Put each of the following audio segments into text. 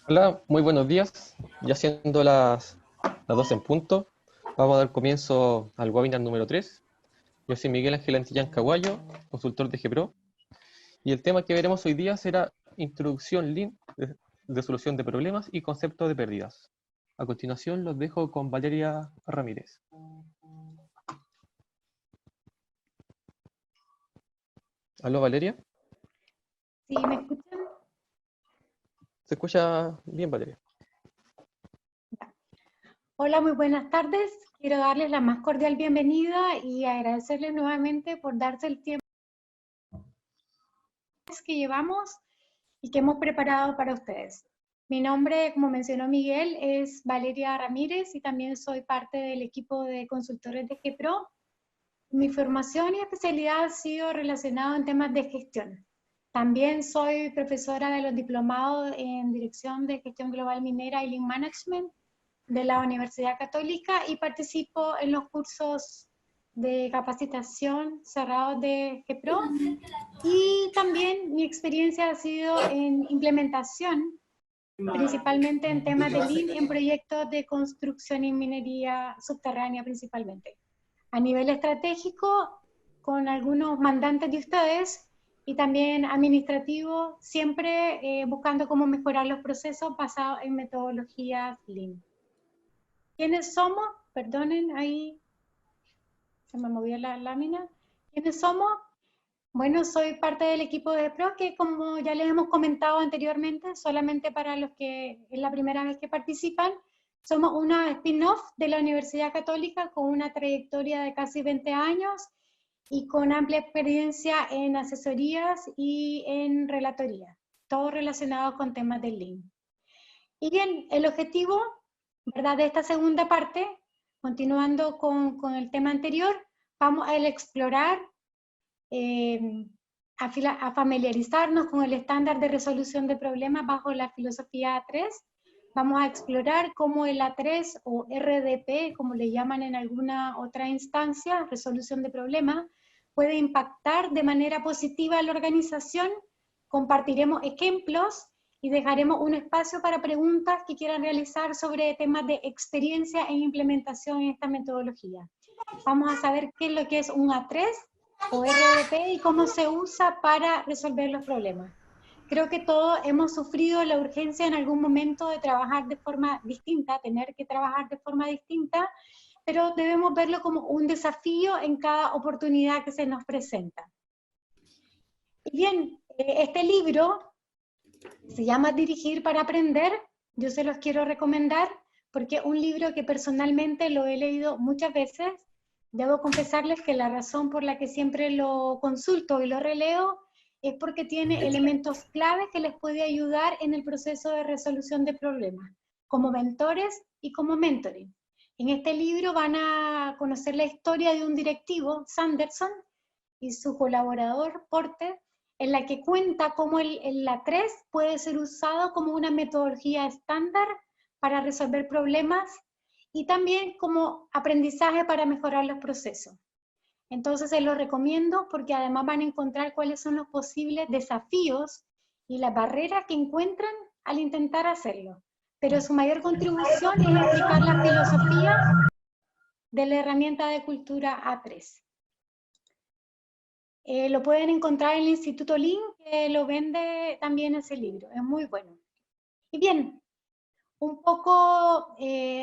Hola, muy buenos días. Ya siendo las 12 en punto, vamos a dar comienzo al webinar número 3. Yo soy Miguel Ángel Antillán Caguayo, consultor de GPRO, y el tema que veremos hoy día será Introducción Lean de solución de problemas y conceptos de pérdidas. A continuación los dejo con Valeria Ramírez. ¿Aló, Valeria? ¿Sí me escuchan? ¿Se escucha bien, Valeria? Hola, muy buenas tardes. Quiero darles la más cordial bienvenida y agradecerles nuevamente por darse el tiempo que llevamos y que hemos preparado para ustedes. Mi nombre, como mencionó Miguel, es Valeria Ramírez y también soy parte del equipo de consultores de GPRO. Mi formación y especialidad ha sido relacionada en temas de gestión. También soy profesora de los diplomados en Dirección de Gestión Global Minera y Lean Management de la Universidad Católica y participo en los cursos de capacitación cerrados de GPRO, y también mi experiencia ha sido en implementación, principalmente en temas de Lean en proyectos de construcción y minería subterránea principalmente. A nivel estratégico, con algunos mandantes de ustedes, y también administrativo, siempre buscando cómo mejorar los procesos basados en metodologías Lean. ¿Quiénes somos? Perdonen, ahí se me movió la lámina. ¿Quiénes somos? Bueno, soy parte del equipo de PRO, que como ya les hemos comentado anteriormente, solamente para los que es la primera vez que participan, somos una spin-off de la Universidad Católica con una trayectoria de casi 20 años y con amplia experiencia en asesorías y en relatoría, todo relacionado con temas del Lean. Y bien, el objetivo, ¿verdad?, de esta segunda parte, continuando con el tema anterior, vamos a explorar, eh, a familiarizarnos con el estándar de resolución de problemas bajo la filosofía A3. Vamos a explorar cómo el A3 o RDP, como le llaman en alguna otra instancia, resolución de problemas, puede impactar de manera positiva a la organización. Compartiremos ejemplos y dejaremos un espacio para preguntas que quieran realizar sobre temas de experiencia e implementación en esta metodología. Vamos a saber qué es lo que es un A3 o RDP y cómo se usa para resolver los problemas. Creo que todos hemos sufrido la urgencia en algún momento de trabajar de forma distinta, tener que trabajar de forma distinta, pero debemos verlo como un desafío en cada oportunidad que se nos presenta. Y bien, este libro se llama Dirigir para Aprender. Yo se los quiero recomendar porque es un libro que personalmente lo he leído muchas veces. Debo confesarles que la razón por la que siempre lo consulto y lo releo es porque tiene elementos claves que les puede ayudar en el proceso de resolución de problemas, como mentores y como mentoring. En este libro van a conocer la historia de un directivo, Sanderson, y su colaborador, Porter, en la que cuenta cómo el A3 puede ser usado como una metodología estándar para resolver problemas y también como aprendizaje para mejorar los procesos. Entonces se los recomiendo porque además van a encontrar cuáles son los posibles desafíos y las barreras que encuentran al intentar hacerlo. Pero su mayor contribución es explicar la filosofía de la herramienta de cultura A3. Lo pueden encontrar en el Instituto Lean, que lo vende también ese libro, es muy bueno. Y bien, un poco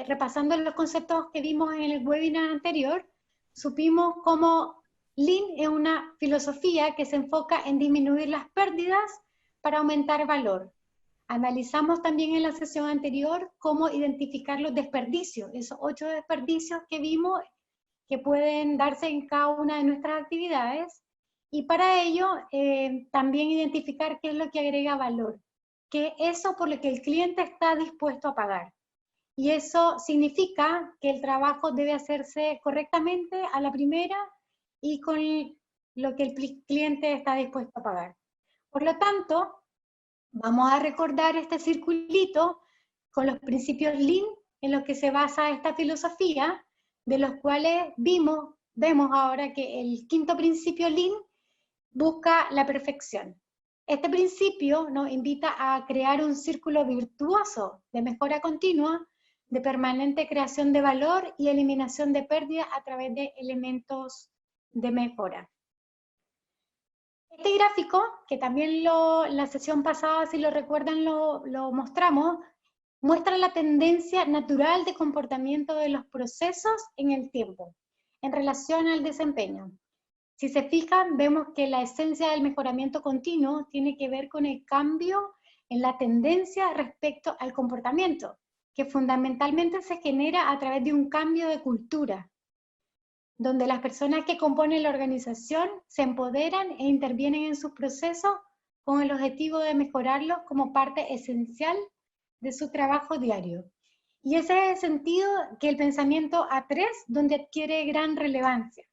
repasando los conceptos que vimos en el webinar anterior, supimos cómo Lean es una filosofía que se enfoca en disminuir las pérdidas para aumentar valor. Analizamos también en la sesión anterior cómo identificar los desperdicios, esos 8 desperdicios que vimos que pueden darse en cada una de nuestras actividades, y para ello también identificar qué es lo que agrega valor, que eso por lo que el cliente está dispuesto a pagar. Y eso significa que el trabajo debe hacerse correctamente a la primera y con lo que el cliente está dispuesto a pagar. Por lo tanto, vamos a recordar este circulito con los principios Lean en los que se basa esta filosofía, de los cuales vemos ahora que el quinto principio Lean busca la perfección. Este principio nos invita a crear un círculo virtuoso de mejora continua, de permanente creación de valor y eliminación de pérdidas a través de elementos de mejora. Este gráfico, que también la sesión pasada, si lo recuerdan, lo mostramos, muestra la tendencia natural de comportamiento de los procesos en el tiempo, en relación al desempeño. Si se fijan, vemos que la esencia del mejoramiento continuo tiene que ver con el cambio en la tendencia respecto al comportamiento, que fundamentalmente se genera a través de un cambio de cultura, donde las personas que componen la organización se empoderan e intervienen en sus procesos con el objetivo de mejorarlos como parte esencial de su trabajo diario. Y ese es el sentido que el pensamiento A3, donde adquiere gran relevancia.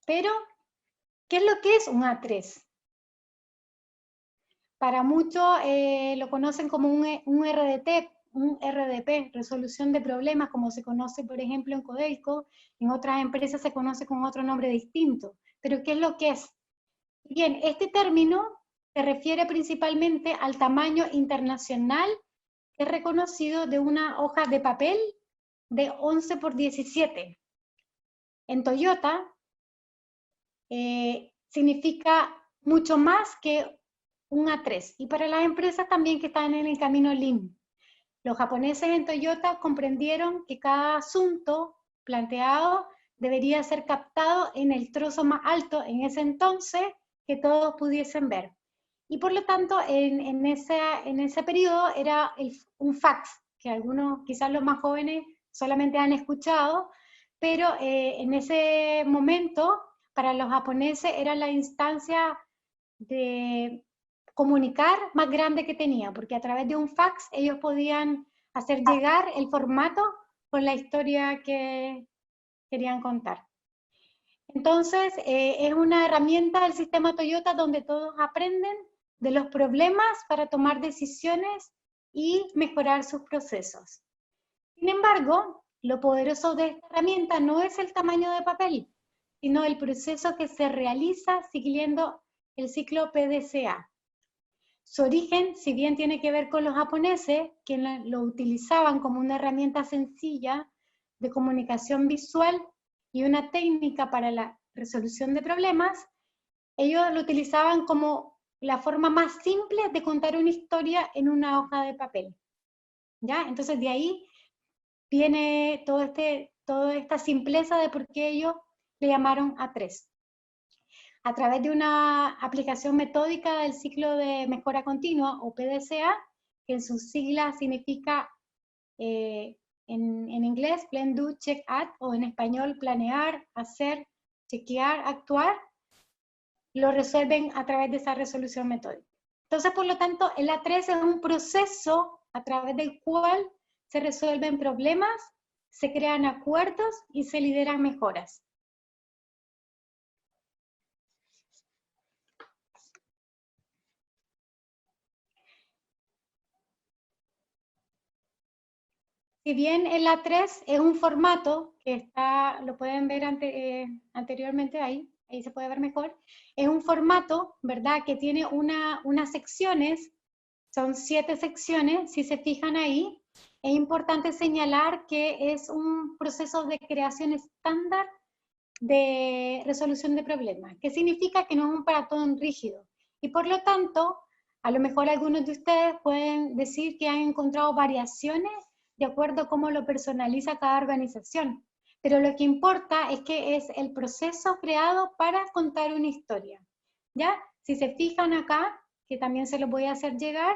Pero, ¿qué es lo que es un A3? Para muchos lo conocen como un RDP, resolución de problemas, como se conoce, por ejemplo, en Codelco. En otras empresas se conoce con otro nombre distinto. Pero, ¿qué es lo que es? Bien, este término se refiere principalmente al tamaño internacional que es reconocido de una hoja de papel de 11 por 17. En Toyota, significa mucho más que un A3, y para las empresas también que están en el camino Lean. Los japoneses en Toyota comprendieron que cada asunto planteado debería ser captado en el trozo más alto en ese entonces que todos pudiesen ver. Y por lo tanto, en ese periodo era un fax, que algunos, quizás los más jóvenes, solamente han escuchado, pero en ese momento, para los japoneses, era la instancia de comunicar más grande que tenía, porque a través de un fax ellos podían hacer llegar el formato con la historia que querían contar. Entonces, es una herramienta del sistema Toyota donde todos aprenden de los problemas para tomar decisiones y mejorar sus procesos. Sin embargo, lo poderoso de esta herramienta no es el tamaño de papel, sino el proceso que se realiza siguiendo el ciclo PDCA. Su origen, si bien tiene que ver con los japoneses, que lo utilizaban como una herramienta sencilla de comunicación visual y una técnica para la resolución de problemas, ellos lo utilizaban como la forma más simple de contar una historia en una hoja de papel. ¿Ya? Entonces de ahí viene toda esta simpleza de por qué ellos le llamaron A3. A través de una aplicación metódica del ciclo de mejora continua, o PDCA, que en sus siglas significa, en inglés, plan, do, check, act, o en español, planear, hacer, chequear, actuar, lo resuelven a través de esa resolución metódica. Entonces, por lo tanto, el A3 es un proceso a través del cual se resuelven problemas, se crean acuerdos y se lideran mejoras. Si bien el A3 es un formato que está, lo pueden ver anteriormente ahí se puede ver mejor, es un formato, ¿verdad?, que tiene unas secciones, son 7 secciones, si se fijan ahí, es importante señalar que es un proceso de creación estándar de resolución de problemas, que significa que no es un patrón rígido, y por lo tanto, a lo mejor algunos de ustedes pueden decir que han encontrado variaciones de acuerdo a cómo lo personaliza cada organización. Pero lo que importa es que es el proceso creado para contar una historia. ¿Ya? Si se fijan acá, que también se los voy a hacer llegar,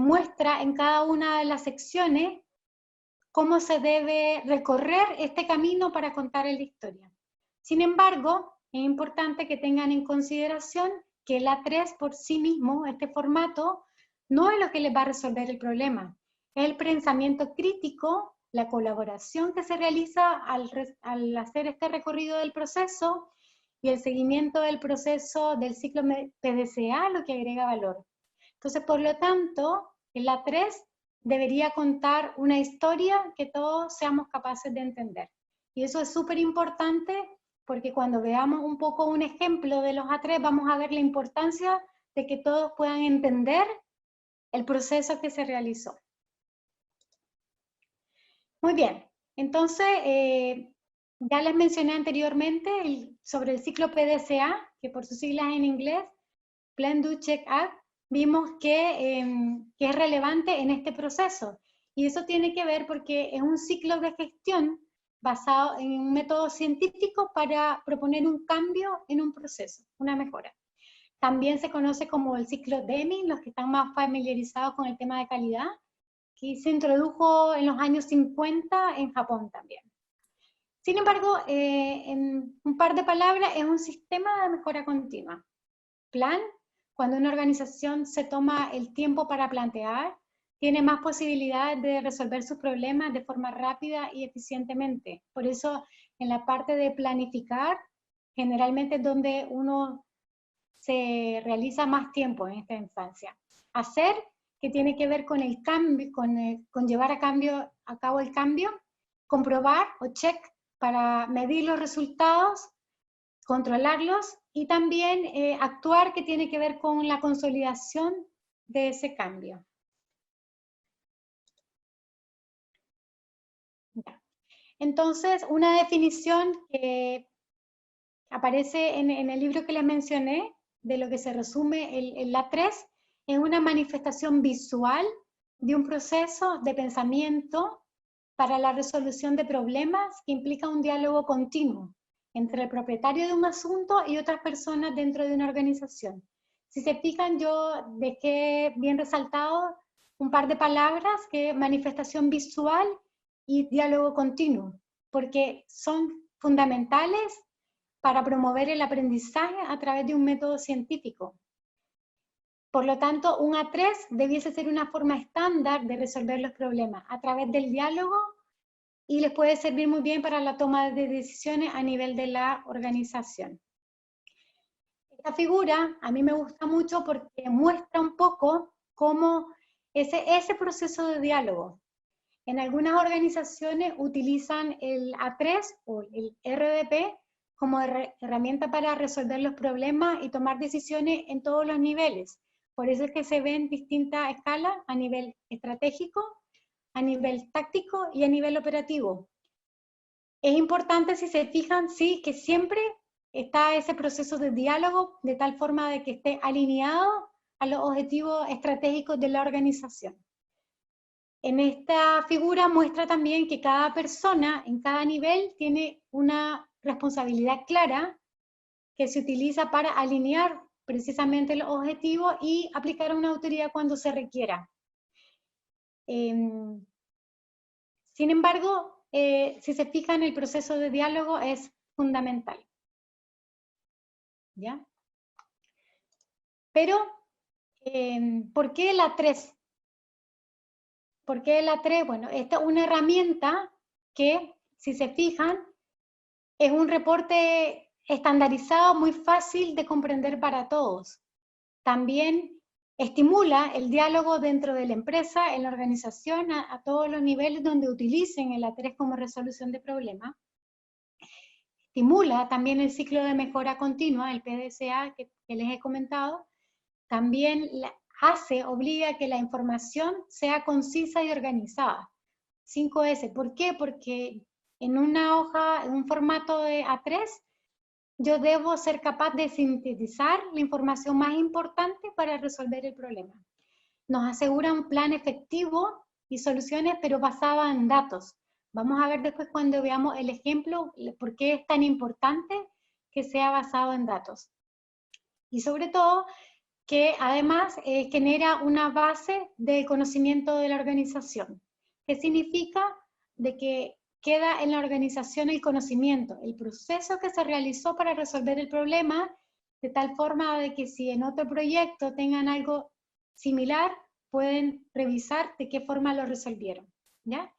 muestra en cada una de las secciones cómo se debe recorrer este camino para contar la historia. Sin embargo, es importante que tengan en consideración que el A3 por sí mismo, este formato, no es lo que les va a resolver el problema. Es el pensamiento crítico, la colaboración que se realiza al hacer este recorrido del proceso y el seguimiento del proceso del ciclo PDCA lo que agrega valor. Entonces, por lo tanto, el A3 debería contar una historia que todos seamos capaces de entender. Y eso es súper importante porque cuando veamos un poco un ejemplo de los A3 vamos a ver la importancia de que todos puedan entender el proceso que se realizó. Muy bien, entonces ya les mencioné anteriormente sobre el ciclo PDCA, que por sus siglas en inglés, Plan, Do, Check, Act, vimos que es relevante en este proceso. Y eso tiene que ver porque es un ciclo de gestión basado en un método científico para proponer un cambio en un proceso, una mejora. También se conoce como el ciclo Deming, los que están más familiarizados con el tema de calidad, que se introdujo en los años 50 en Japón también. Sin embargo, en un par de palabras, es un sistema de mejora continua. Plan, cuando una organización se toma el tiempo para plantear, tiene más posibilidades de resolver sus problemas de forma rápida y eficientemente. Por eso, en la parte de planificar, generalmente es donde uno se realiza más tiempo en esta instancia. Hacer, que tiene que ver con el cambio, con llevar a cabo el cambio. Comprobar o check para medir los resultados, controlarlos, y también actuar, que tiene que ver con la consolidación de ese cambio. Entonces, una definición que aparece en el libro que les mencioné, de lo que se resume el A3, es una manifestación visual de un proceso de pensamiento para la resolución de problemas que implica un diálogo continuo entre el propietario de un asunto y otras personas dentro de una organización. Si se fijan, yo dejé bien resaltado un par de palabras, que manifestación visual y diálogo continuo, porque son fundamentales para promover el aprendizaje a través de un método científico. Por lo tanto, un A3 debiese ser una forma estándar de resolver los problemas a través del diálogo, y les puede servir muy bien para la toma de decisiones a nivel de la organización. Esta figura a mí me gusta mucho porque muestra un poco cómo ese proceso de diálogo. En algunas organizaciones utilizan el A3 o el RDP como herramienta para resolver los problemas y tomar decisiones en todos los niveles. Por eso es que se ven distintas escalas a nivel estratégico, a nivel táctico y a nivel operativo. Es importante, si se fijan, sí, que siempre está ese proceso de diálogo de tal forma de que esté alineado a los objetivos estratégicos de la organización. En esta figura muestra también que cada persona en cada nivel tiene una responsabilidad clara que se utiliza para alinear precisamente los objetivos y aplicar una autoridad cuando se requiera. Sin embargo, si se fijan, el proceso de diálogo es fundamental. ¿Ya? Pero, ¿por qué la 3? ¿Por qué la 3? Bueno, esta es una herramienta que, si se fijan, es un reporte estandarizado, muy fácil de comprender para todos. También estimula el diálogo dentro de la empresa, en la organización, a todos los niveles donde utilicen el A3 como resolución de problemas. Estimula también el ciclo de mejora continua, el PDCA, que les he comentado. También obliga a que la información sea concisa y organizada. 5S, ¿por qué? Porque en una hoja, en un formato de A3, yo debo ser capaz de sintetizar la información más importante para resolver el problema. Nos asegura un plan efectivo y soluciones, pero basadas en datos. Vamos a ver después, cuando veamos el ejemplo, por qué es tan importante que sea basado en datos. Y sobre todo, que además genera una base de conocimiento de la organización. ¿Qué significa? De que queda en la organización el conocimiento, el proceso que se realizó para resolver el problema, de tal forma de que si en otro proyecto tengan algo similar, pueden revisar de qué forma lo resolvieron. ¿Ya?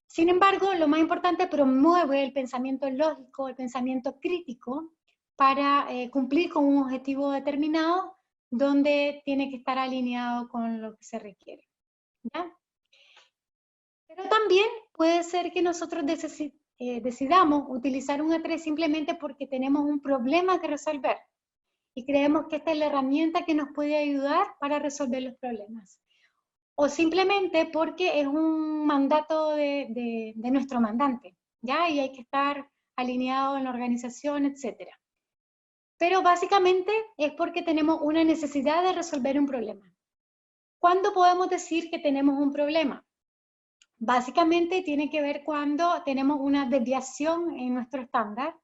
Sin embargo, lo más importante, promueve el pensamiento lógico, el pensamiento crítico, para cumplir con un objetivo determinado, donde tiene que estar alineado con lo que se requiere. ¿Ya? Pero también puede ser que nosotros decidamos utilizar un E3 simplemente porque tenemos un problema que resolver y creemos que esta es la herramienta que nos puede ayudar para resolver los problemas. O simplemente porque es un mandato de nuestro mandante, ¿ya? Y hay que estar alineado en la organización, etc. Pero básicamente es porque tenemos una necesidad de resolver un problema. ¿Cuándo podemos decir que tenemos un problema? Básicamente tiene que ver cuando tenemos una desviación en nuestro estándar,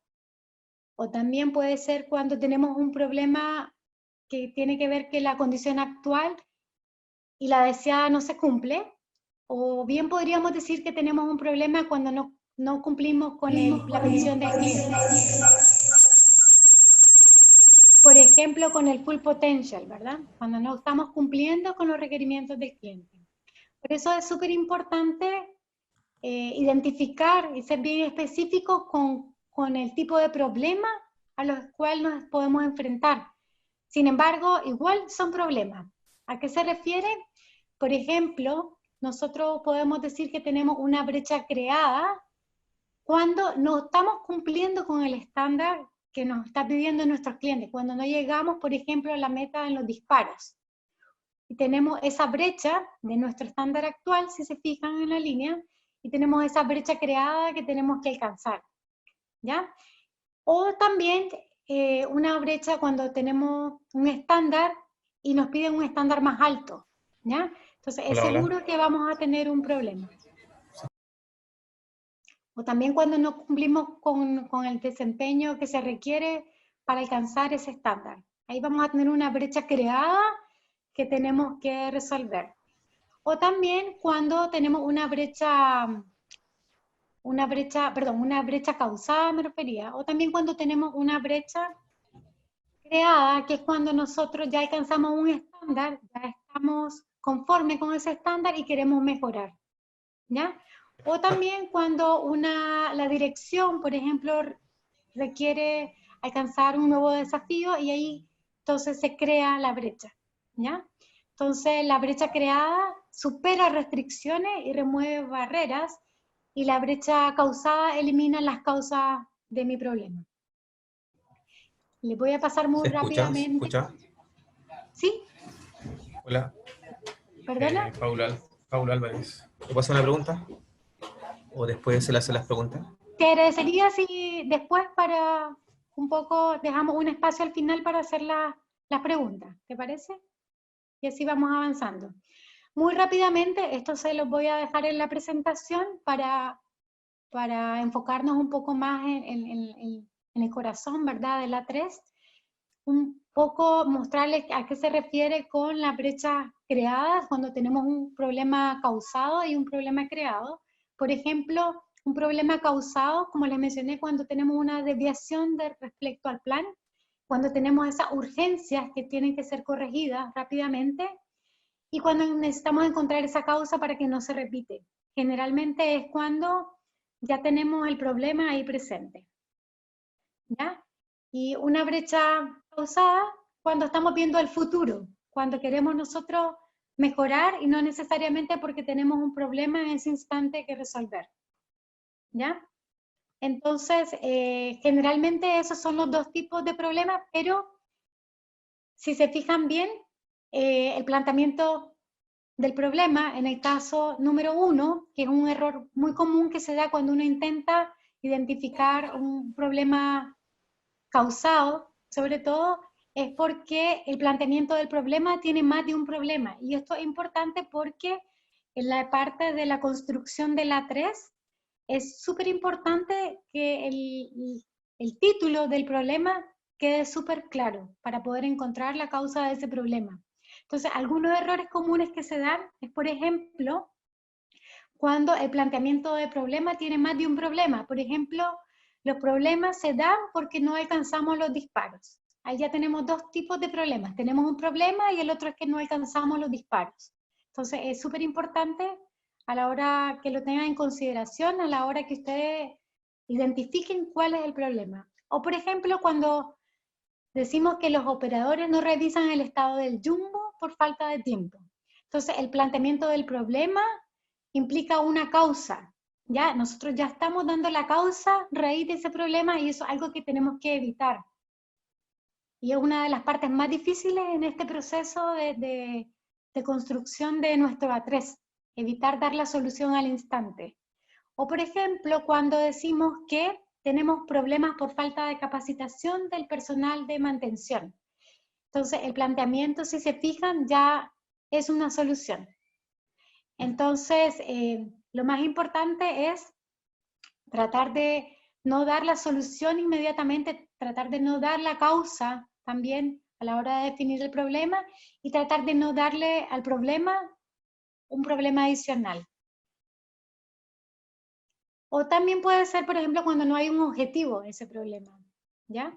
o también puede ser cuando tenemos un problema que tiene que ver que la condición actual y la deseada no se cumple, o bien podríamos decir que tenemos un problema cuando no cumplimos con la petición del cliente. Por ejemplo, con el full potential, ¿verdad? Cuando no estamos cumpliendo con los requerimientos del cliente. Por eso es súper importante identificar y ser bien específicos con el tipo de problema a los cuales nos podemos enfrentar. Sin embargo, igual son problemas. ¿A qué se refiere? Por ejemplo, nosotros podemos decir que tenemos una brecha creada cuando no estamos cumpliendo con el estándar que nos está pidiendo nuestros clientes, cuando no llegamos, por ejemplo, a la meta en los disparos. Y tenemos esa brecha de nuestro estándar actual, si se fijan en la línea, y tenemos esa brecha creada que tenemos que alcanzar, ¿ya? O también una brecha cuando tenemos un estándar y nos piden un estándar más alto, ¿ya? Entonces es Hola, hola. seguro que vamos a tener un problema. O también cuando no cumplimos con el desempeño que se requiere para alcanzar ese estándar. Ahí vamos a tener una brecha creada que tenemos que resolver. O también cuando tenemos una brecha causada me refería, o también cuando tenemos una brecha creada, que es cuando nosotros ya alcanzamos un estándar, ya estamos conformes con ese estándar y queremos mejorar, ¿ya? O también cuando la dirección, por ejemplo, requiere alcanzar un nuevo desafío y ahí entonces se crea la brecha, ¿ya? Entonces la brecha creada supera restricciones y remueve barreras y la brecha causada elimina las causas de mi problema. Le voy a pasar muy ¿Se escucha? ¿Se rápidamente. escucha? ¿Sí? Hola, ¿Perdona? Paula Álvarez. ¿Te puedo hacer una pregunta? ¿O después se le hace las preguntas? Te agradecería si después para un poco dejamos un espacio al final para hacer las preguntas, ¿te parece? Y así vamos avanzando. Muy rápidamente, esto se los voy a dejar en la presentación para enfocarnos un poco más en el corazón, ¿verdad? De la 3. Un poco mostrarles a qué se refiere con las brechas creadas cuando tenemos un problema causado y un problema creado. Por ejemplo, un problema causado, como les mencioné, cuando tenemos una desviación respecto al plan, cuando tenemos esas urgencias que tienen que ser corregidas rápidamente y cuando necesitamos encontrar esa causa para que no se repite. Generalmente es cuando ya tenemos el problema ahí presente, ¿ya? Y una brecha causada cuando estamos viendo el futuro, cuando queremos nosotros mejorar y no necesariamente porque tenemos un problema en ese instante que resolver, ¿ya? Entonces, generalmente esos son los dos tipos de problemas, pero si se fijan bien, el planteamiento del problema, en el caso número 1, que es un error muy común que se da cuando uno intenta identificar un problema causado, sobre todo, es porque el planteamiento del problema tiene más de un problema. Y esto es importante porque en la parte de la construcción de la 3 es súper importante que el título del problema quede súper claro para poder encontrar la causa de ese problema. Entonces, algunos errores comunes que se dan es, por ejemplo, cuando el planteamiento de problema tiene más de un problema. Por ejemplo, los problemas se dan porque no alcanzamos los disparos. Ahí ya tenemos dos tipos de problemas. Tenemos un problema y el otro es que no alcanzamos los disparos. Entonces, es súper importante a la hora que lo tengan en consideración, a la hora que ustedes identifiquen cuál es el problema. O, por ejemplo, cuando decimos que los operadores no revisan el estado del jumbo por falta de tiempo. Entonces, el planteamiento del problema implica una causa. ¿Ya? Entonces, el planteamiento del problema tiene más de un problema. Por ejemplo, cuando decimos que los operadores no revisan el estado del jumbo por falta de tiempo. Entonces, el planteamiento del problema implica una causa. ¿Ya? Entonces, el planteamiento del problema implica una causa. Ya, nosotros ya estamos dando la causa raíz de ese problema y eso es algo que tenemos que evitar. Y es una de las partes más difíciles en este proceso de construcción de nuestro A3, evitar dar la solución al instante. O por ejemplo, cuando decimos que tenemos problemas por falta de capacitación del personal de mantención. Entonces, el planteamiento, si se fijan, ya es una solución. Entonces, lo más importante es tratar de no dar la solución inmediatamente, tratar de no dar la causa también a la hora de definir el problema y tratar de no darle al problema un problema adicional. O también puede ser, por ejemplo, cuando no hay un objetivo a ese problema, ¿ya?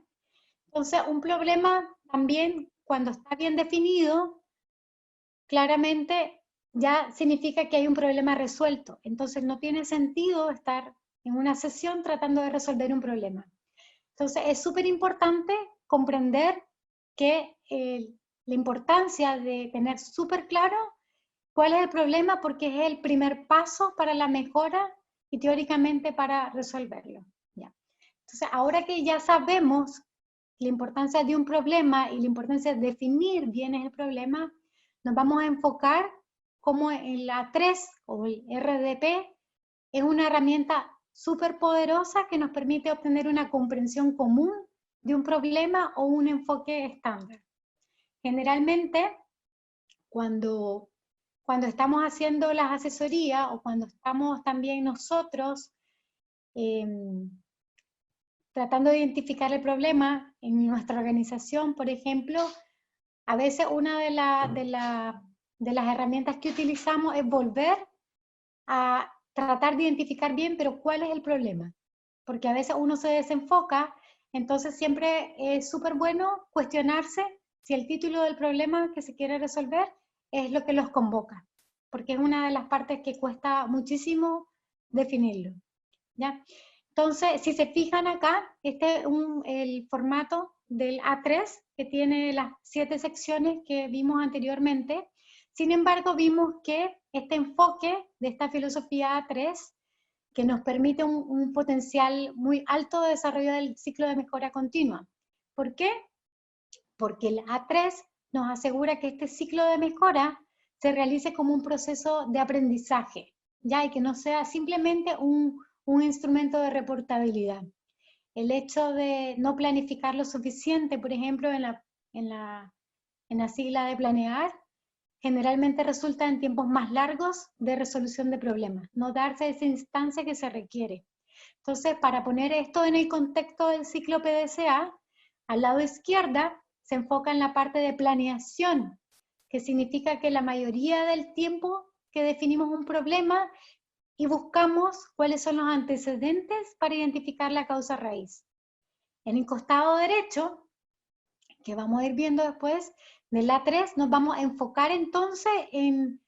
Entonces, un problema también, cuando está bien definido, claramente ya significa que hay un problema resuelto. Entonces, no tiene sentido estar en una sesión tratando de resolver un problema. Entonces, es súper importante comprender que la importancia de tener súper claro cuál es el problema, porque es el primer paso para la mejora y teóricamente para resolverlo. ¿Ya? Entonces, ahora que ya sabemos la importancia de un problema y la importancia de definir bien el problema, nos vamos a enfocar como el A3 o el RDP es una herramienta súper poderosa que nos permite obtener una comprensión común de un problema o un enfoque estándar. Generalmente, cuando estamos haciendo las asesorías o cuando estamos también nosotros tratando de identificar el problema en nuestra organización, por ejemplo, a veces una de las herramientas que utilizamos es volver a tratar de identificar bien, pero cuál es el problema. Porque a veces uno se desenfoca, entonces siempre es súper bueno cuestionarse si el título del problema que se quiere resolver es lo que los convoca, porque es una de las partes que cuesta muchísimo definirlo, ¿ya? Entonces, si se fijan acá, este es el formato del A3, que tiene las 7 secciones que vimos anteriormente. Sin embargo, vimos que este enfoque de esta filosofía A3, que nos permite un potencial muy alto de desarrollo del ciclo de mejora continua. ¿Por qué? Porque el A3 nos asegura que este ciclo de mejora se realice como un proceso de aprendizaje, ¿ya? Y que no sea simplemente un instrumento de reportabilidad. El hecho de no planificar lo suficiente, por ejemplo, en la sigla de planear, generalmente resulta en tiempos más largos de resolución de problemas, no darse esa instancia que se requiere. Entonces, para poner esto en el contexto del ciclo PDCA, al lado izquierda se enfoca en la parte de planeación, que significa que la mayoría del tiempo que definimos un problema y buscamos cuáles son los antecedentes para identificar la causa raíz. En el costado derecho, que vamos a ir viendo después, del A3 nos vamos a enfocar entonces en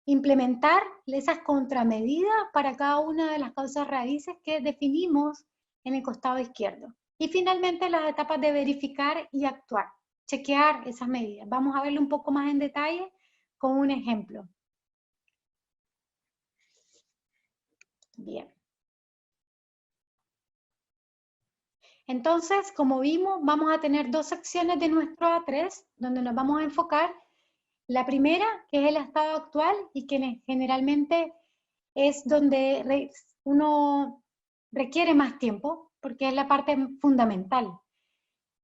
implementar esas contramedidas para cada una de las causas raíces que definimos en el costado izquierdo. Y finalmente las etapas de verificar y actuar, chequear esas medidas. Vamos a verlo un poco más en detalle con un ejemplo. Bien. Entonces, como vimos, vamos a tener 2 secciones de nuestro A3, donde nos vamos a enfocar. La primera, que es el estado actual, y que generalmente es donde uno requiere más tiempo, porque es la parte fundamental.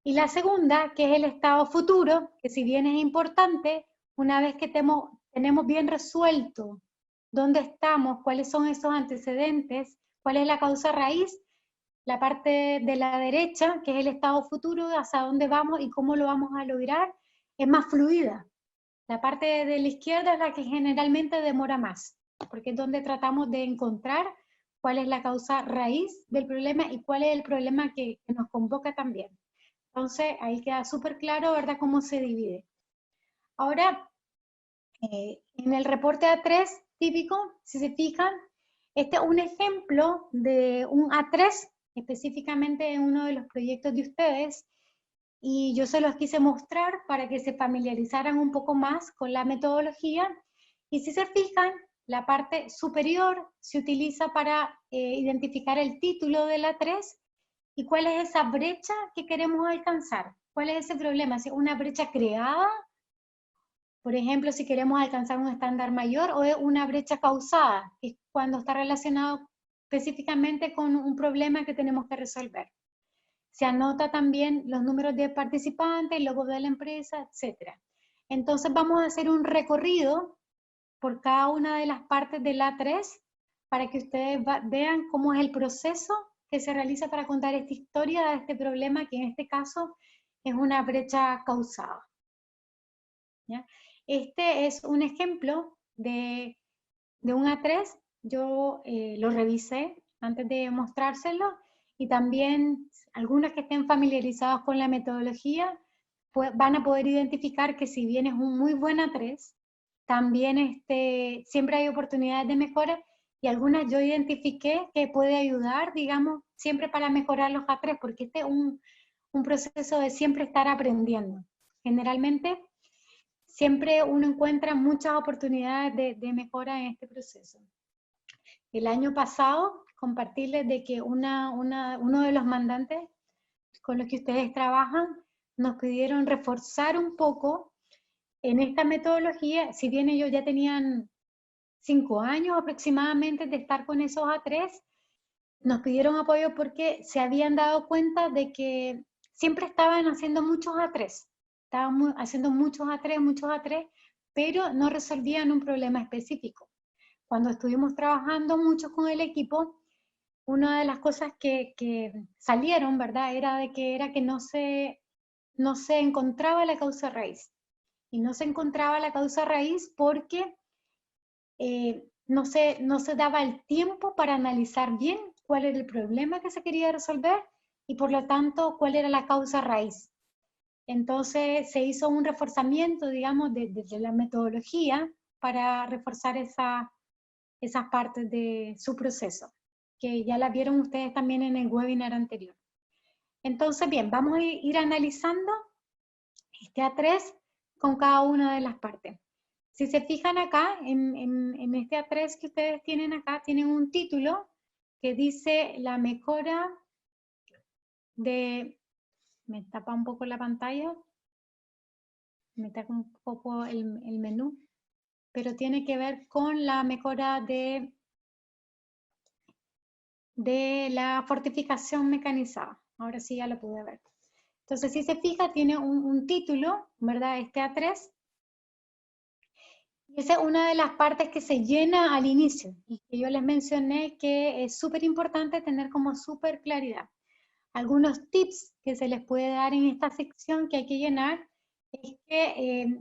Y la segunda, que es el estado futuro, que si bien es importante, una vez que tenemos bien resuelto dónde estamos, cuáles son esos antecedentes, cuál es la causa raíz, la parte de la derecha, que es el estado futuro, hacia dónde vamos y cómo lo vamos a lograr, es más fluida. La parte de la izquierda es la que generalmente demora más, porque es donde tratamos de encontrar cuál es la causa raíz del problema y cuál es el problema que nos convoca también. Entonces, ahí queda súper claro, ¿verdad?, cómo se divide. Ahora, en el reporte A3 típico, si se fijan, este es un ejemplo de un A3, específicamente en uno de los proyectos de ustedes, y yo se los quise mostrar para que se familiarizaran un poco más con la metodología. Y si se fijan, La parte superior se utiliza para identificar el título del A3 y cuál es esa brecha que queremos alcanzar. ¿Cuál es ese problema? ¿Si es una brecha creada? Por ejemplo, si queremos alcanzar un estándar mayor, o es una brecha causada, que es cuando está relacionado específicamente con un problema que tenemos que resolver. Se anota también los números de participantes, el logo de la empresa, etc. Entonces vamos a hacer un recorrido por cada una de las partes del A3 para que ustedes vean cómo es el proceso que se realiza para contar esta historia de este problema, que en este caso es una brecha causada. ¿Ya? Este es un ejemplo de un A3, yo lo revisé antes de mostrárselo, y también algunos que estén familiarizados con la metodología van a poder identificar que si bien es un muy buen A3, también siempre hay oportunidades de mejora, y algunas yo identifiqué que puede ayudar, digamos, siempre para mejorar los A3, porque este es un proceso de siempre estar aprendiendo. Generalmente, siempre uno encuentra muchas oportunidades de mejora en este proceso. El año pasado, compartirles de que uno de los mandantes con los que ustedes trabajan nos pidieron reforzar un poco en esta metodología, si bien ellos ya tenían 5 años aproximadamente de estar con esos A3, nos pidieron apoyo porque se habían dado cuenta de que siempre estaban haciendo muchos A3, estaban haciendo muchos A3, pero no resolvían un problema específico. Cuando estuvimos trabajando mucho con el equipo, una de las cosas que salieron, ¿verdad?, era que no se encontraba la causa raíz. Y no se encontraba la causa raíz porque no se daba el tiempo para analizar bien cuál era el problema que se quería resolver y por lo tanto cuál era la causa raíz. Entonces se hizo un reforzamiento, digamos, de la metodología para reforzar esas partes de su proceso, que ya la vieron ustedes también en el webinar anterior. Entonces, bien, vamos a ir analizando este A3 con cada una de las partes. Si se fijan acá, en este A3 que ustedes tienen acá, tienen un título que dice la mejora de... Me tapa un poco la pantalla, me tapa un poco el menú, pero tiene que ver con la mejora de la fortificación mecanizada. Ahora sí ya lo pude ver. Entonces, si se fija, tiene un título, ¿verdad? Este A3. Y esa es una de las partes que se llena al inicio, y que yo les mencioné que es súper importante tener como súper claridad. Algunos tips que se les puede dar en esta sección que hay que llenar es que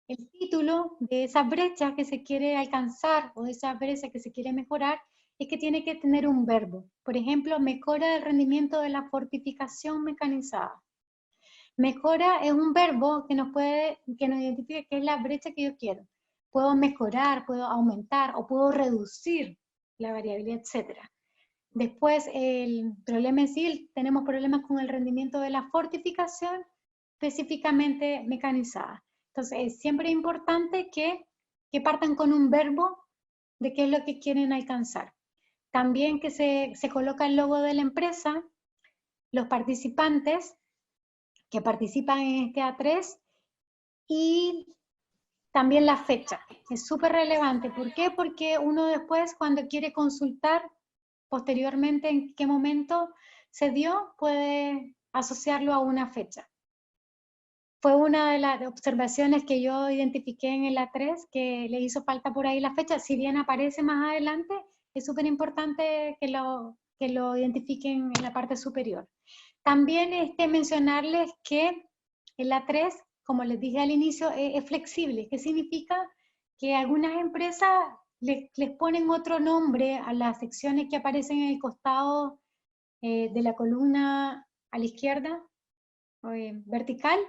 el título de esa brecha que se quiere alcanzar o de esa brecha que se quiere mejorar es que tiene que tener un verbo. Por ejemplo, mejora del rendimiento de la fortificación mecanizada. Mejora es un verbo que nos identifica qué es la brecha que yo quiero. Puedo mejorar, puedo aumentar o puedo reducir la variabilidad, etc. Después, el problema en sí, tenemos problemas con el rendimiento de la fortificación, específicamente mecanizada. Entonces, es siempre importante que partan con un verbo de qué es lo que quieren alcanzar. También que se coloca el logo de la empresa, los participantes que participan en este A3 y también la fecha. Es súper relevante. ¿Por qué? Porque uno después, cuando quiere consultar posteriormente en qué momento se dio, puede asociarlo a una fecha. Fue una de las observaciones que yo identifiqué en el A3, que le hizo falta por ahí la fecha. Si bien aparece más adelante, es súper importante que lo identifiquen en la parte superior. También mencionarles que el A3, como les dije al inicio, es flexible. ¿Qué significa? Que algunas empresas les ponen otro nombre a las secciones que aparecen en el costado de la columna a la izquierda, vertical,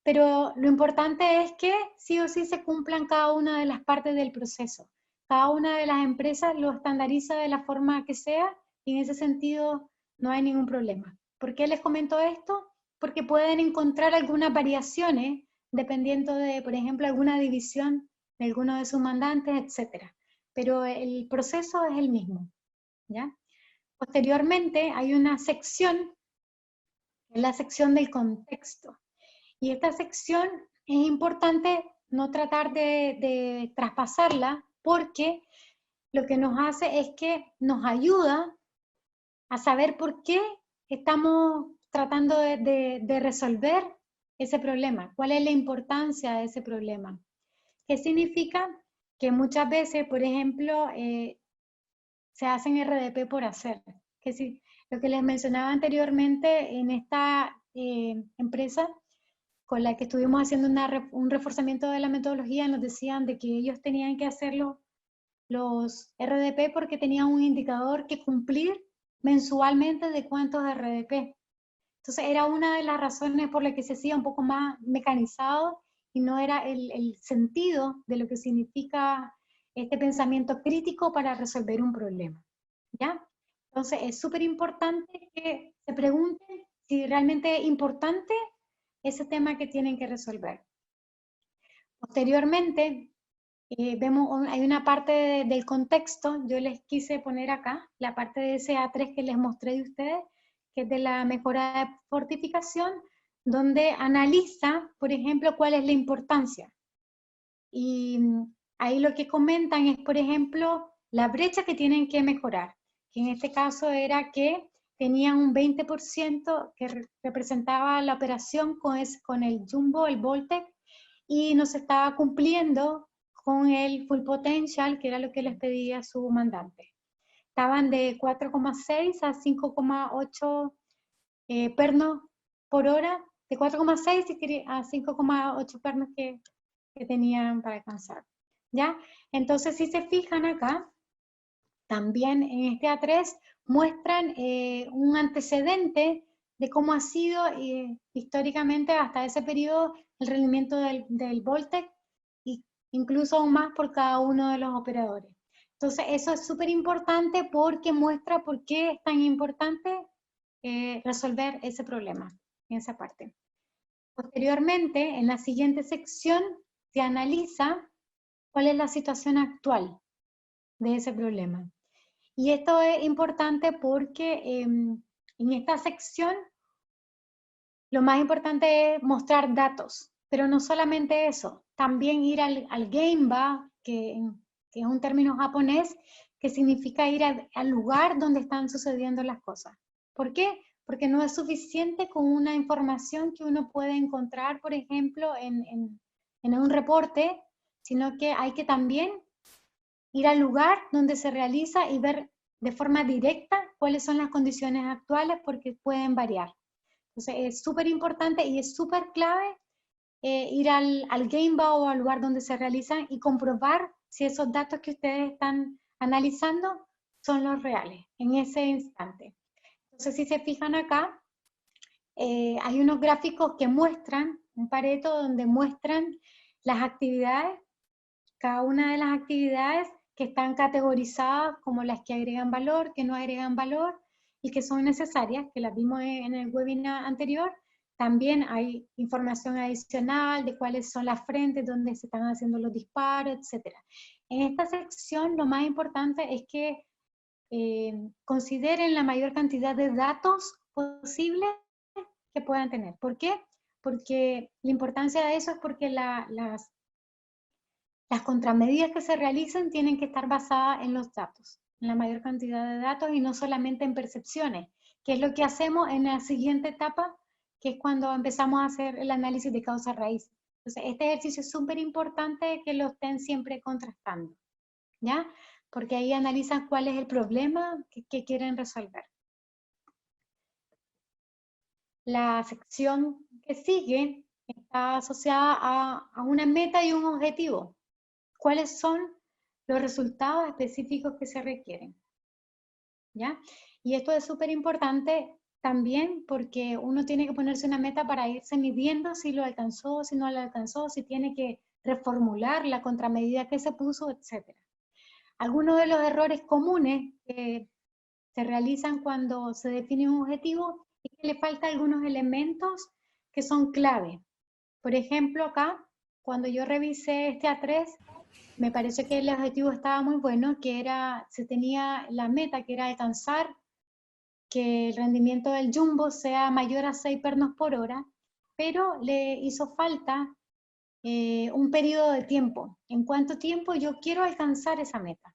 pero lo importante es que sí o sí se cumplan cada una de las partes del proceso. Cada una de las empresas lo estandariza de la forma que sea, y en ese sentido no hay ningún problema. ¿Por qué les comento esto? Porque pueden encontrar algunas variaciones dependiendo de, por ejemplo, alguna división de alguno de sus mandantes, etc. pero el proceso es el mismo, ¿ya? Posteriormente hay una sección, que es la sección del contexto. Y esta sección es importante no tratar de traspasarla, porque lo que nos hace es que nos ayuda a saber por qué estamos tratando de resolver ese problema, cuál es la importancia de ese problema. ¿Qué significa? Que muchas veces, por ejemplo, se hacen RDP por hacer. Que si, lo que les mencionaba anteriormente, en esta empresa con la que estuvimos haciendo un reforzamiento de la metodología, nos decían de que ellos tenían que hacerlo los RDP porque tenían un indicador que cumplir mensualmente de cuántos RDP. Entonces era una de las razones por las que se hacía un poco más mecanizado y no era el sentido de lo que significa este pensamiento crítico para resolver un problema, ¿ya? Entonces es súper importante que se pregunten si realmente es importante ese tema que tienen que resolver. Posteriormente, hay una parte del contexto, yo les quise poner acá, la parte de ese A3 que les mostré de ustedes, que es de la mejora de fortificación, donde analiza, por ejemplo, cuál es la importancia. Y ahí lo que comentan es, por ejemplo, la brecha que tienen que mejorar, que en este caso era que tenían un 20% que representaba la operación con el Jumbo, el Voltec, y no se estaba cumpliendo con el full potential, que era lo que les pedía su mandante. Estaban de 4,6 a 5,8 pernos por hora, de 4,6 a 5,8 pernos que tenían para alcanzar, ¿ya? Entonces, si se fijan acá, también en este A3 muestran un antecedente de cómo ha sido históricamente hasta ese periodo el rendimiento del Voltec, e incluso aún más por cada uno de los operadores. Entonces, eso es súper importante porque muestra por qué es tan importante resolver ese problema en esa parte. Posteriormente, en la siguiente sección, se analiza cuál es la situación actual de ese problema. Y esto es importante porque en esta sección lo más importante es mostrar datos, pero no solamente eso, también ir al Gemba, que es un término japonés que significa ir al lugar donde están sucediendo las cosas. ¿Por qué? Porque no es suficiente con una información que uno puede encontrar, por ejemplo, en un reporte, sino que hay que también ir al lugar donde se realiza y ver de forma directa cuáles son las condiciones actuales porque pueden variar. Entonces es súper importante y es súper clave ir al Gemba o al lugar donde se realizan y comprobar si esos datos que ustedes están analizando son los reales en ese instante. Entonces, si se fijan acá, hay unos gráficos que muestran, un Pareto donde muestran las actividades, cada una de las actividades que están categorizadas como las que agregan valor, que no agregan valor y que son necesarias, que las vimos en el webinar anterior. También hay información adicional de cuáles son las frentes donde se están haciendo los disparos, etc. En esta sección lo más importante es que consideren la mayor cantidad de datos posible que puedan tener. ¿Por qué? Porque la importancia de eso es porque las contramedidas que se realicen tienen que estar basadas en los datos, en la mayor cantidad de datos y no solamente en percepciones, que es lo que hacemos en la siguiente etapa, que es cuando empezamos a hacer el análisis de causa-raíz. Entonces, este ejercicio es súper importante que lo estén siempre contrastando, ¿ya? Porque ahí analizan cuál es el problema que quieren resolver. La sección que sigue está asociada a una meta y un objetivo. ¿Cuáles son los resultados específicos que se requieren? ¿Ya? Y esto es súper importante también porque uno tiene que ponerse una meta para irse midiendo si lo alcanzó, si no lo alcanzó, si tiene que reformular la contramedida que se puso, etc. Algunos de los errores comunes que se realizan cuando se define un objetivo es que le faltan algunos elementos que son clave. Por ejemplo, acá, cuando yo revisé este A3, me pareció que el objetivo estaba muy bueno, que era, se tenía la meta que era alcanzar que el rendimiento del jumbo sea mayor a 6 pernos por hora, pero le hizo falta un periodo de tiempo. ¿En cuánto tiempo yo quiero alcanzar esa meta?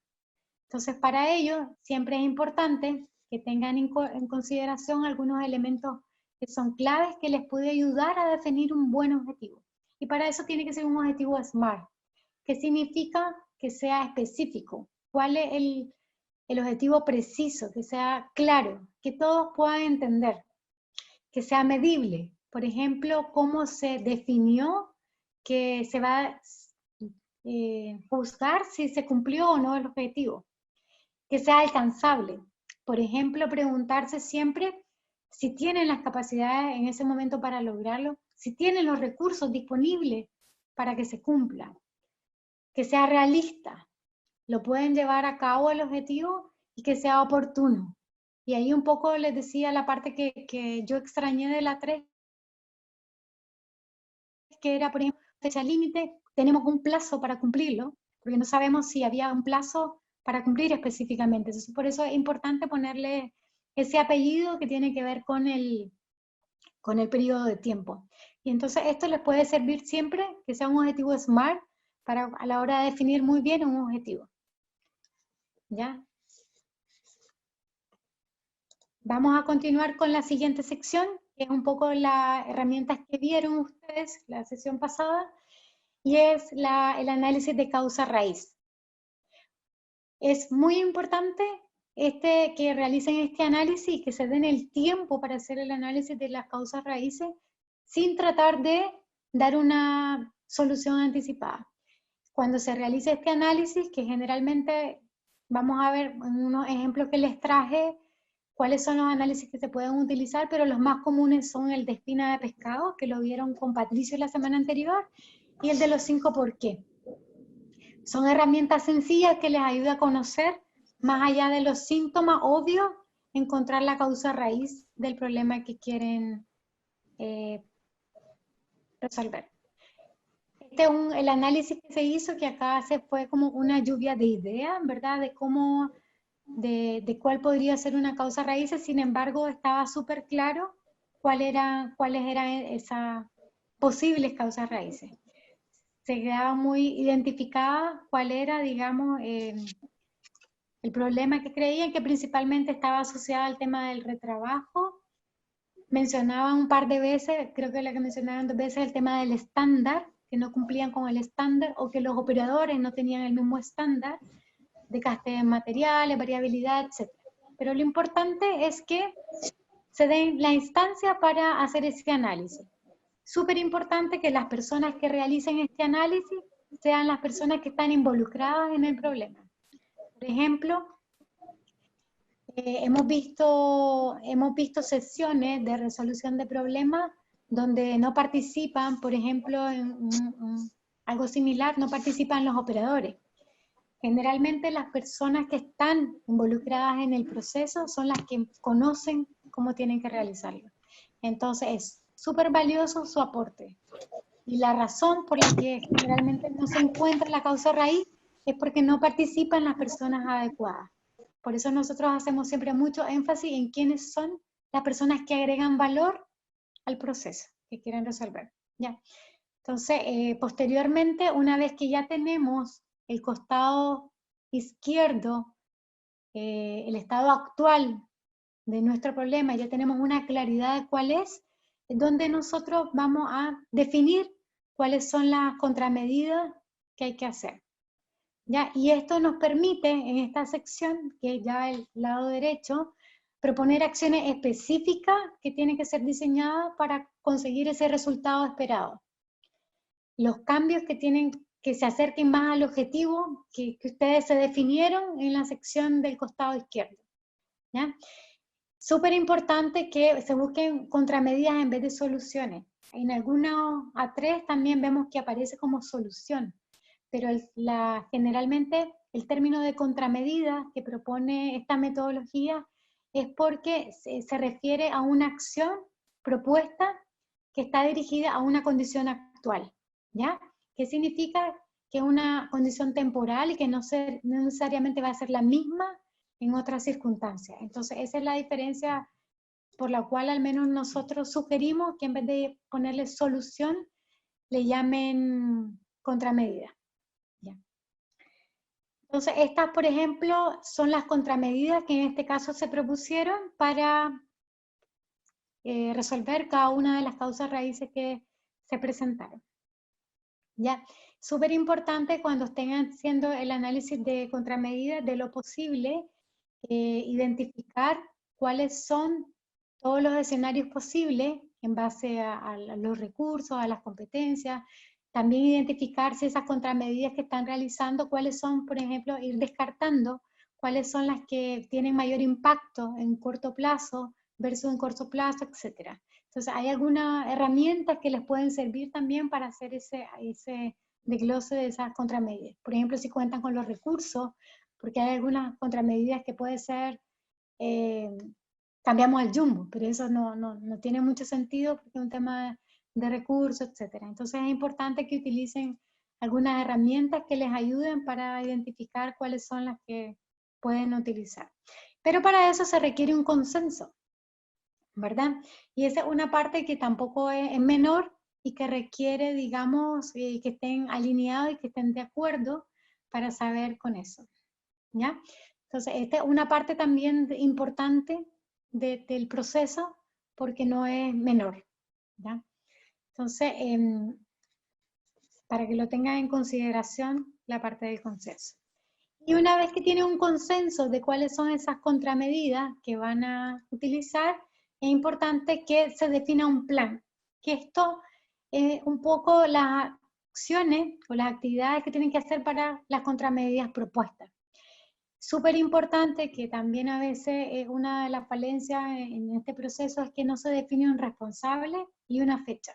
Entonces, para ello, siempre es importante que tengan en consideración algunos elementos que son claves que les puede ayudar a definir un buen objetivo. Y para eso tiene que ser un objetivo SMART, que significa que sea específico. ¿Cuál es el objetivo preciso? Que sea claro, que todos puedan entender, que sea medible. Por ejemplo, cómo se definió que se va a juzgar si se cumplió o no el objetivo. Que sea alcanzable. Por ejemplo, preguntarse siempre si tienen las capacidades en ese momento para lograrlo, si tienen los recursos disponibles para que se cumpla. Que sea realista, lo pueden llevar a cabo el objetivo y que sea oportuno. Y ahí un poco les decía la parte que yo extrañé de la 3, que era, por ejemplo, fecha límite, tenemos un plazo para cumplirlo, porque no sabemos si había un plazo para cumplir específicamente. Entonces, por eso es importante ponerle ese apellido que tiene que ver con el periodo de tiempo. Y entonces esto les puede servir siempre que sea un objetivo SMART para a la hora de definir muy bien un objetivo. ¿Ya? Vamos a continuar con la siguiente sección, que es un poco las herramientas que vieron ustedes la sesión pasada, y es el análisis de causa-raíz. Es muy importante que realicen este análisis y que se den el tiempo para hacer el análisis de las causas raíces sin tratar de dar una solución anticipada. Cuando se realice este análisis, que generalmente vamos a ver en unos ejemplos que les traje, cuáles son los análisis que se pueden utilizar, pero los más comunes son el de espina de pescado, que lo vieron con Patricio la semana anterior, y el de los 5 por qué. Son herramientas sencillas que les ayuda a conocer, más allá de los síntomas obvios, encontrar la causa raíz del problema que quieren resolver. El análisis que se hizo, que acá se fue como una lluvia de ideas, ¿verdad? De cómo, de cuál podría ser una causa raíz, sin embargo, estaba súper claro cuáles eran esas posibles causas raíces. Se quedaba muy identificada cuál era, digamos, el problema que creían, que principalmente estaba asociado al tema del retrabajo. Mencionaban un par de veces, creo que la que mencionaron 2 veces, el tema del estándar, que no cumplían con el estándar, o que los operadores no tenían el mismo estándar de gasto de materiales, variabilidad, etc. Pero lo importante es que se den la instancia para hacer ese análisis. Súper importante que las personas que realicen este análisis sean las personas que están involucradas en el problema. Por ejemplo, hemos visto sesiones de resolución de problemas donde no participan, por ejemplo, en algo similar, no participan los operadores. Generalmente las personas que están involucradas en el proceso son las que conocen cómo tienen que realizarlo. Entonces es súper valioso su aporte. Y la razón por la que generalmente no se encuentra la causa raíz es porque no participan las personas adecuadas. Por eso nosotros hacemos siempre mucho énfasis en quiénes son las personas que agregan valor al proceso que quieren resolver. ¿Ya? Entonces, posteriormente, una vez que ya tenemos el costado izquierdo, el estado actual de nuestro problema, ya tenemos una claridad de cuál es, donde nosotros vamos a definir cuáles son las contramedidas que hay que hacer. ¿Ya? Y esto nos permite, en esta sección, que ya el lado derecho, proponer acciones específicas que tienen que ser diseñadas para conseguir ese resultado esperado. Los cambios que se acerquen más al objetivo que ustedes se definieron en la sección del costado izquierdo. ¿Ya? Súper importante que se busquen contramedidas en vez de soluciones. En algunos A3 también vemos que aparece como solución, pero generalmente el término de contramedida que propone esta metodología es porque se refiere a una acción propuesta que está dirigida a una condición actual. ¿Ya? ¿Qué significa? que es una condición temporal y que no necesariamente va a ser la misma en otras circunstancias. Entonces, esa es la diferencia por la cual al menos nosotros sugerimos que en vez de ponerle solución, le llamen contramedida. ¿Ya? Entonces, estas, por ejemplo, son las contramedidas que en este caso se propusieron para resolver cada una de las causas raíces que se presentaron. ¿Ya? Súper importante cuando estén haciendo el análisis de contramedidas, de lo posible, identificar cuáles son todos los escenarios posibles en base a los recursos, a las competencias. También identificar si esas contramedidas que están realizando, cuáles son, por ejemplo, ir descartando cuáles son las que tienen mayor impacto en corto plazo versus en corto plazo, etc. Entonces, hay algunas herramientas que les pueden servir también para hacer ese desglose de esas contramedidas. Por ejemplo, si cuentan con los recursos, porque hay algunas contramedidas que puede ser, cambiamos al jumbo, pero eso no tiene mucho sentido porque es un tema de recursos, etc. Entonces es importante que utilicen algunas herramientas que les ayuden para identificar cuáles son las que pueden utilizar. Pero para eso se requiere un consenso, ¿verdad? Y esa es una parte que tampoco es menor y que requiere, digamos, que estén alineados y que estén de acuerdo para saber con eso, ¿ya? Entonces, esta es una parte también importante del proceso porque no es menor, ¿ya? Entonces, para que lo tengan en consideración la parte del consenso. Y una vez que tienen un consenso de cuáles son esas contramedidas que van a utilizar, es importante que se defina un plan, que esto es un poco las acciones o las actividades que tienen que hacer para las contramedidas propuestas. Súper importante que también a veces una de las falencias en este proceso es que no se define un responsable y una fecha.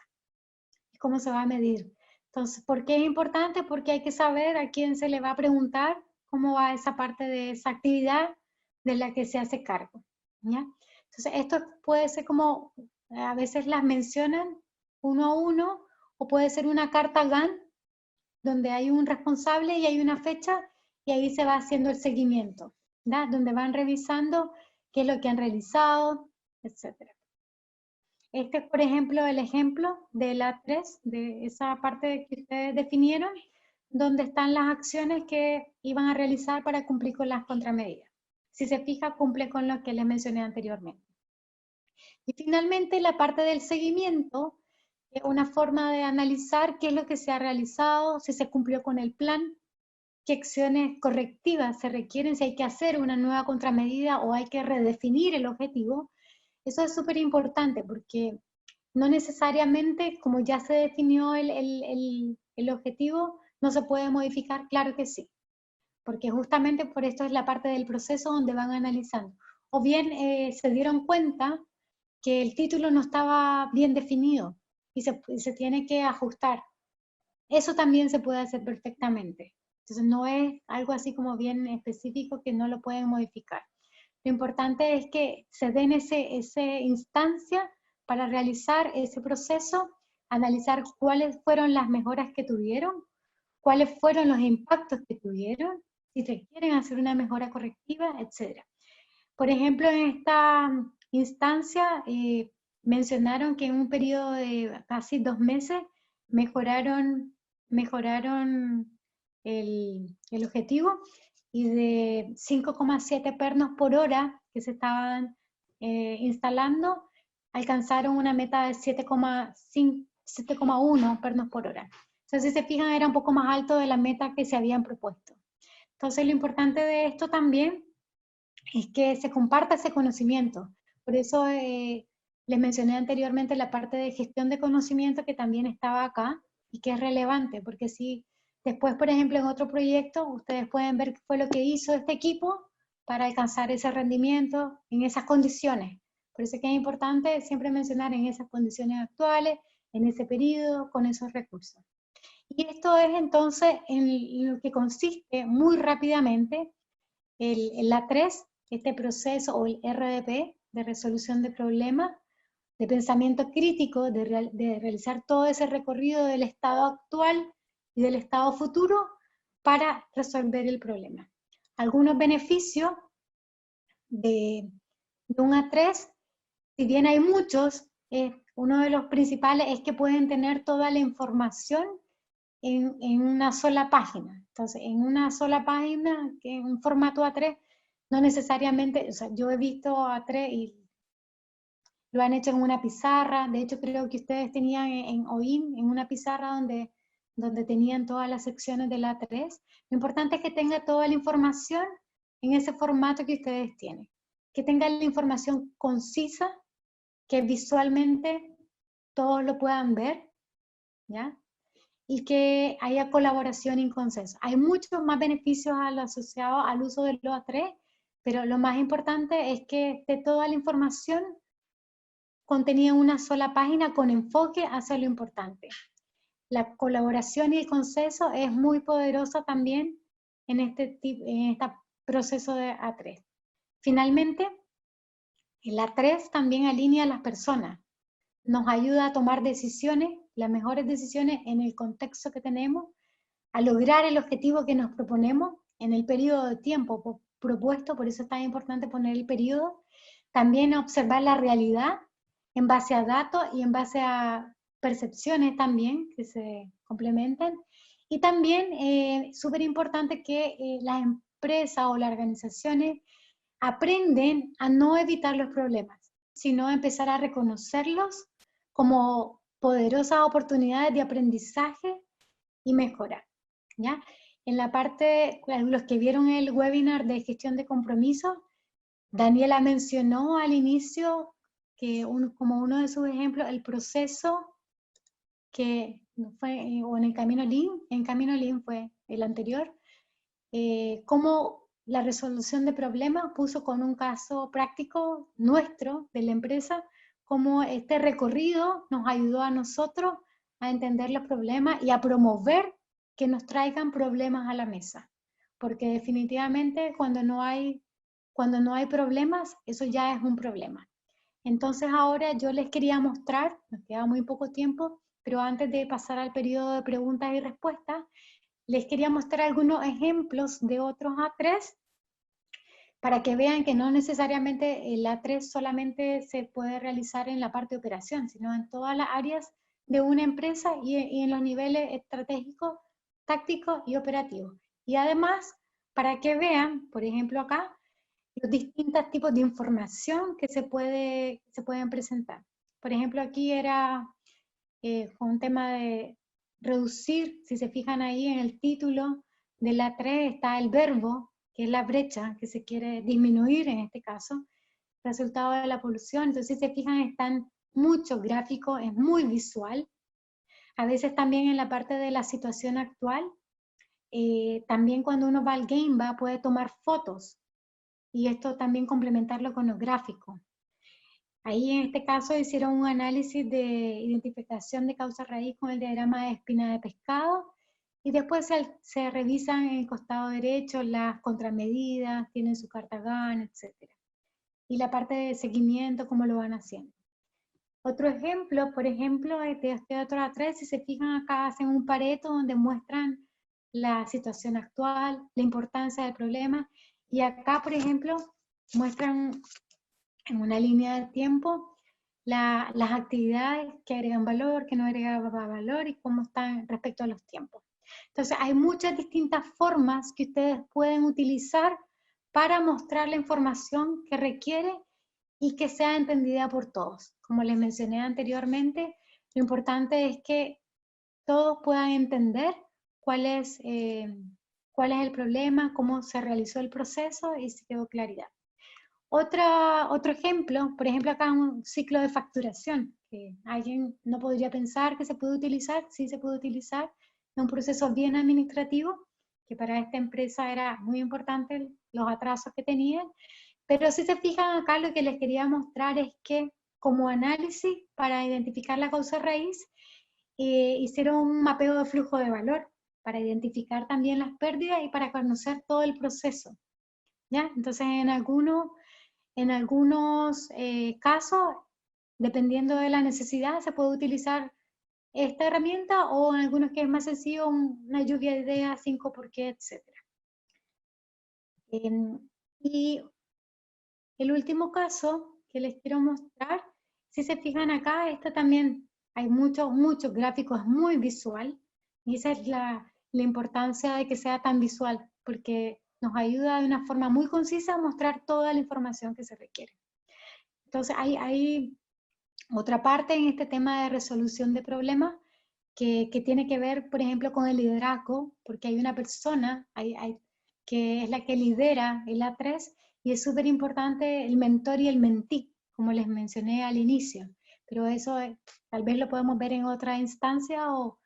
¿Cómo se va a medir? Entonces, ¿por qué es importante? Porque hay que saber a quién se le va a preguntar cómo va esa parte de esa actividad de la que se hace cargo, ¿ya? Entonces, esto puede ser como, a veces las mencionan uno a uno, o puede ser una carta Gantt, donde hay un responsable y hay una fecha, y ahí se va haciendo el seguimiento, ¿ya? Donde van revisando qué es lo que han realizado, etc. Este es, por ejemplo, el ejemplo de la 3, de esa parte que ustedes definieron, donde están las acciones que iban a realizar para cumplir con las contramedidas. Si se fija, cumple con lo que les mencioné anteriormente. Y finalmente, la parte del seguimiento es una forma de analizar qué es lo que se ha realizado, si se cumplió con el plan, qué acciones correctivas se requieren, si hay que hacer una nueva contramedida o hay que redefinir el objetivo. Eso es súper importante porque no necesariamente, como ya se definió el objetivo, no se puede modificar, claro que sí, porque justamente por esto es la parte del proceso donde van analizando. O bien se dieron cuenta que el título no estaba bien definido y se tiene que ajustar. Eso también se puede hacer perfectamente. Entonces no es algo así como bien específico que no lo pueden modificar. Lo importante es que se den esa instancia para realizar ese proceso, analizar cuáles fueron las mejoras que tuvieron, cuáles fueron los impactos que tuvieron, si requieren hacer una mejora correctiva, etc. Por ejemplo, en esta instancia mencionaron que en un periodo de casi 2 meses mejoraron el objetivo, y de 5,7 pernos por hora que se estaban instalando, alcanzaron una meta de 7,1 pernos por hora. Entonces, si se fijan, era un poco más alto de la meta que se habían propuesto. Entonces, lo importante de esto también es que se comparta ese conocimiento. Por eso les mencioné anteriormente la parte de gestión de conocimiento que también estaba acá y que es relevante, porque si después, por ejemplo, en otro proyecto, ustedes pueden ver qué fue lo que hizo este equipo para alcanzar ese rendimiento en esas condiciones. Por eso es que es importante siempre mencionar en esas condiciones actuales, en ese periodo, con esos recursos. Y esto es entonces en lo que consiste muy rápidamente la 3, este proceso o el RDP de resolución de problemas, de pensamiento crítico, de realizar todo ese recorrido del estado actual y del estado futuro para resolver el problema. Algunos beneficios de un A3, si bien hay muchos, uno de los principales es que pueden tener toda la información en una sola página. Entonces, en una sola página, que en un formato A3, no necesariamente, o sea, yo he visto A3 y lo han hecho en una pizarra. De hecho, creo que ustedes tenían en OIM, en una pizarra donde tenían todas las secciones del A3. Lo importante es que tenga toda la información en ese formato que ustedes tienen. Que tenga la información concisa, que visualmente todos lo puedan ver, ¿ya? Y que haya colaboración y consenso. Hay muchos más beneficios asociados al uso del A3, pero lo más importante es que esté toda la información contenida en una sola página con enfoque hacia lo importante. La colaboración y el consenso es muy poderosa también en este proceso de A3. Finalmente, el A3 también alinea a las personas, nos ayuda a tomar decisiones, las mejores decisiones en el contexto que tenemos, a lograr el objetivo que nos proponemos en el periodo de tiempo propuesto, por eso es tan importante poner el periodo, también observar la realidad en base a datos y en base a percepciones también que se complementan, y también súper importante que las empresas o las organizaciones aprenden a no evitar los problemas, sino a empezar a reconocerlos como poderosas oportunidades de aprendizaje y mejora, ¿ya? En la parte, los que vieron el webinar de gestión de compromisos, Daniela mencionó al inicio que como uno de sus ejemplos, el proceso que fue, o en Camino Lean fue el anterior, cómo la resolución de problemas puso con un caso práctico nuestro, de la empresa, cómo este recorrido nos ayudó a nosotros a entender los problemas y a promover que nos traigan problemas a la mesa. Porque definitivamente cuando no hay problemas, eso ya es un problema. Entonces ahora yo les quería mostrar, nos queda muy poco tiempo, pero antes de pasar al periodo de preguntas y respuestas, les quería mostrar algunos ejemplos de otros A3 para que vean que no necesariamente el A3 solamente se puede realizar en la parte de operación, sino en todas las áreas de una empresa y en los niveles estratégicos, tácticos y operativos. Y además, para que vean, por ejemplo acá, los distintos tipos de información que se pueden presentar. Por ejemplo, aquí era con un tema de reducir, si se fijan ahí en el título de la 3 está el verbo, que es la brecha que se quiere disminuir en este caso, resultado de la polución. Entonces, si se fijan, están muchos gráficos, es muy visual. A veces también en la parte de la situación actual, también cuando uno va al Gameba puede tomar fotos y esto también complementarlo con los gráficos. Ahí en este caso hicieron un análisis de identificación de causa raíz con el diagrama de espina de pescado y después se revisan en el costado derecho las contramedidas, tienen su carta GAN, etc. Y la parte de seguimiento, cómo lo van haciendo. Otro ejemplo, por ejemplo, de este otro A3, si se fijan acá, hacen un pareto donde muestran la situación actual, la importancia del problema, y acá, por ejemplo, muestran en una línea de tiempo las actividades que agregan valor, que no agregan valor y cómo están respecto a los tiempos. Entonces hay muchas distintas formas que ustedes pueden utilizar para mostrar la información que requiere y que sea entendida por todos. Como les mencioné anteriormente, lo importante es que todos puedan entender cuál es el problema, cómo se realizó el proceso y si quedó claridad. Otro ejemplo, por ejemplo acá un ciclo de facturación, que alguien no podría pensar que se puede utilizar, sí se puede utilizar, es un proceso bien administrativo, que para esta empresa era muy importante los atrasos que tenían, pero si se fijan acá lo que les quería mostrar es que como análisis para identificar la causa raíz, hicieron un mapeo de flujo de valor para identificar también las pérdidas y para conocer todo el proceso, ¿ya? Entonces en algunos casos, dependiendo de la necesidad, se puede utilizar esta herramienta, o en algunos que es más sencillo, una lluvia de ideas, 5 por qué, etc. Y el último caso que les quiero mostrar, si se fijan acá, esta también hay muchos gráficos, es muy visual, y esa es la importancia de que sea tan visual, porque nos ayuda de una forma muy concisa a mostrar toda la información que se requiere. Entonces hay otra parte en este tema de resolución de problemas que tiene que ver, por ejemplo, con el liderazgo, porque hay una persona que es la que lidera el A3, y es súper importante el mentor y el mentí, como les mencioné al inicio. Pero eso tal vez lo podemos ver en otra instancia, o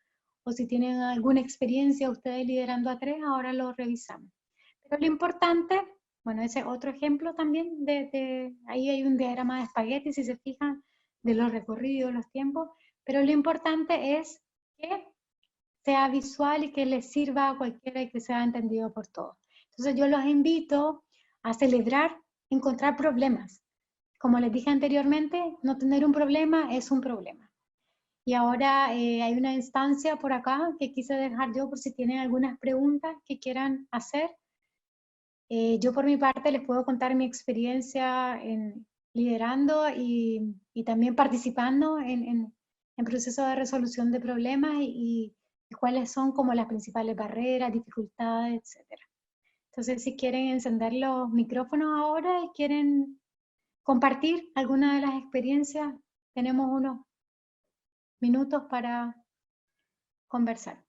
si tienen alguna experiencia ustedes liderando A3, ahora lo revisamos. Pero lo importante, bueno, ese es otro ejemplo también, ahí hay un diagrama de espagueti, si se fijan, de los recorridos, los tiempos, pero lo importante es que sea visual y que les sirva a cualquiera y que sea entendido por todos. Entonces yo los invito a celebrar, encontrar problemas. Como les dije anteriormente, no tener un problema es un problema. Y ahora hay una instancia por acá que quise dejar yo por si tienen algunas preguntas que quieran hacer. Yo por mi parte les puedo contar mi experiencia en liderando y también participando en procesos de resolución de problemas, y cuáles son como las principales barreras, dificultades, etc. Entonces, si quieren encender los micrófonos ahora y quieren compartir alguna de las experiencias, tenemos unos minutos para conversar.